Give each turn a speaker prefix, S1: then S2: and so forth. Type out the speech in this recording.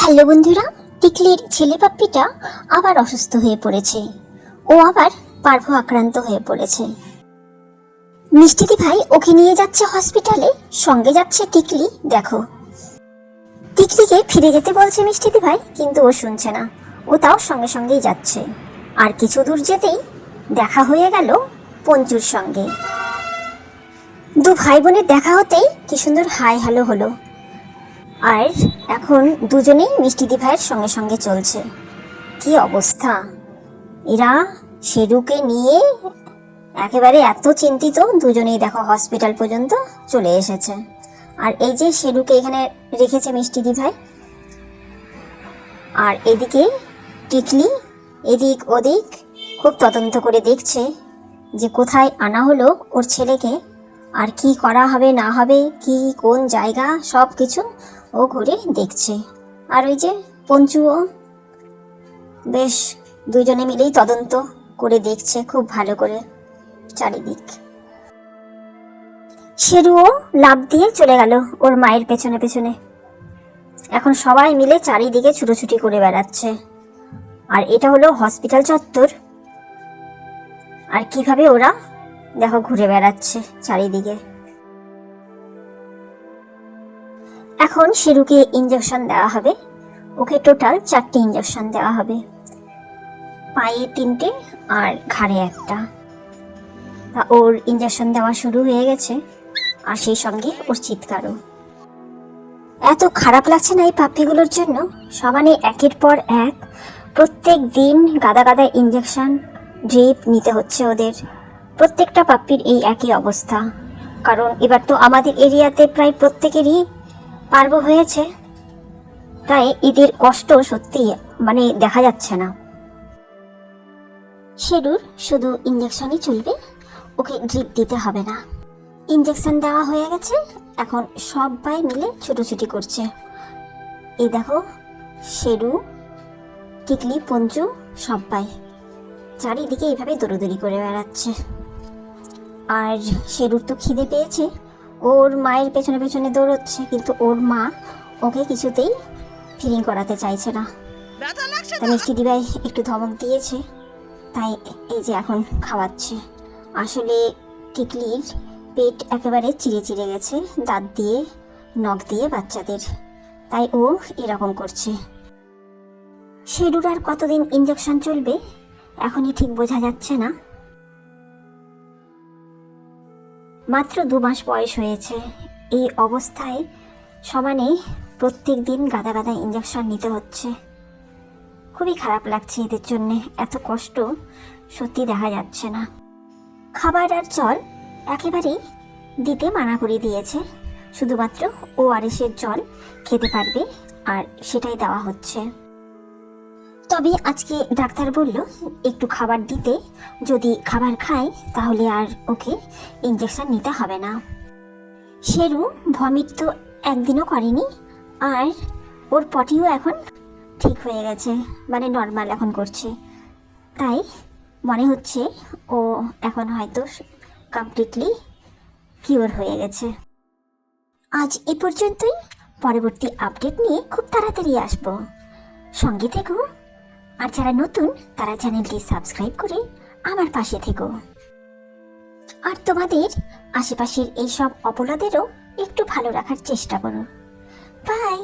S1: Hello বন্ধুরা, টিকলির ছেলে পাপ্পিটা আবার অসুস্থ হয়ে পড়েছে। ও আবার পার্ভ আক্রান্ত হয়ে পড়েছে। মিষ্টিদি ভাই ওকে নিয়ে যাচ্ছে হসপিটালে, সঙ্গে যাচ্ছে টিকলি। দেখো, টিকলিকে ফিরে যেতে বলছে মিষ্টিদি ভাই, কিন্তু ও শুনছে না। ও তাও সঙ্গে সঙ্গেই যাচ্ছে। আর কিছু দূর যেতেই দেখা হয়ে গেল পঞ্চুর সঙ্গে। দু ভাই বোনের দেখা হতেই কি সুন্দর হাই হ্যালো হলো। আর এখন দুজনেই মিষ্টিদি ভাইয়ের সঙ্গে সঙ্গে চলছে। কি অবস্থা! এরা শেরুকে নিয়ে একেবারে এত চিন্তিত, দুজনেই দেখো হসপিটাল পর্যন্ত চলে এসেছে। আর এই যে শেরুকে এখানে রেখেছে মিষ্টিদি ভাই, আর এদিকে টিকলি এদিক ওদিক খুব তদন্ত করে দেখছে যে কোথায় আনা হলো ওর ছেলেকে, আর কি করা হবে না হবে, কি কোন জায়গা, সব কিছু ও ঘুরে দেখছে। আর ওই যে পঞ্চুও বেশ দুজনে মিলেই তদন্ত করে দেখছে খুব ভালো করে চারিদিক। শেরুও লাফ দিয়ে চলে গেল ওর মায়ের পেছনে পেছনে। এখন সবাই মিলে চারিদিকে ছুটোছুটি করে বেড়াচ্ছে। আর এটা হলো হসপিটাল চত্বর। আর কিভাবে ওরা দেখো ঘুরে বেড়াচ্ছে চারিদিকে। এখন শেরুকে ইঞ্জেকশন দেওয়া হবে। ওকে টোটাল 4টে ইঞ্জেকশন দেওয়া হবে, পায়ে 3টে আর ঘাড়ে 1টা। তা ওর ইঞ্জেকশন দেওয়া শুরু হয়ে গেছে, আর সেই সঙ্গে ওর চিৎকারও। এত খারাপ লাগছে না এই পাপ্পিগুলোর জন্য। সমানে একের পর এক প্রত্যেক দিন গাদা গাদা ইঞ্জেকশন ড্রিপ নিতে হচ্ছে ওদের। প্রত্যেকটা পাপ্পির এই একই অবস্থা, কারণ এবার তো আমাদের এরিয়াতে প্রায় প্রত্যেকেরই পার্ব হয়েছে, তাই এদের কষ্ট সত্যি মানে দেখা যাচ্ছে না। শেরুর শুধু ইঞ্জেকশনই চলবে, ওকে ড্রিপ দিতে হবে না। ইঞ্জেকশন দেওয়া হয়ে গেছে, এখন সবাই মিলে ছুটোছুটি করছে। এই দেখো শেরু, টিকলি, পঞ্চু সবাই চারিদিকে এইভাবে দৌড়দৌড়ি করে বেড়াচ্ছে। আর শেরুর তো খিদে পেয়েছে, ওর মায়ের পেছনে পেছনে দৌড়চ্ছে, কিন্তু ওর মা ওকে কিছুতেই ফিডিং করাতে চাইছে না। তাই মিষ্টি দিবাই একটু ধমক দিয়েছে, তাই এই যে এখন খাওয়াচ্ছে। আসলে টিকলির পেট একেবারে চিড়ে চিড়ে গেছে দাঁত দিয়ে নখ দিয়ে বাচ্চাদের, তাই ও এরকম করছে। শেরুর আর কতদিন ইঞ্জেকশন চলবে এখনই ঠিক বোঝা যাচ্ছে না। মাত্র 2 মাস বয়স হয়েছে। এই অবস্থায় সমানে প্রত্যেক দিন গাদা গাদা ইঞ্জেকশন নিতে হচ্ছে। খুবই খারাপ লাগছে এদের জন্যে, এত কষ্ট সত্যি দেখা যাচ্ছে না। খাবার আর জল একেবারেই দিতে মানা করে দিয়েছে, শুধুমাত্র ORS-এর জল খেতে পারবে, আর সেটাই দেওয়া হচ্ছে। তবে আজকে ডাক্তার বলল একটু খাবার দিতে, যদি খাবার খায় তাহলে আর ওকে ইঞ্জেকশন নিতে হবে না। শেরু ভমিট তো একদিনও করেনি, আর ওর পটিও এখন ঠিক হয়ে গেছে, মানে নর্মাল এখন করছে। তাই মনে হচ্ছে ও এখন হয়তো কমপ্লিটলি কিওর হয়ে গেছে। আজ এ পর্যন্তই। পরবর্তী আপডেট নিয়ে খুব তাড়াতাড়ি আসবো, সঙ্গে থেকো। আর যারা নতুন তারা চ্যানেলটি সাবস্ক্রাইব করে আমার পাশে থেকো। আর তোমাদের আশেপাশের এইসব অপরাধেরও একটু ভালো রাখার চেষ্টা করো। বাই।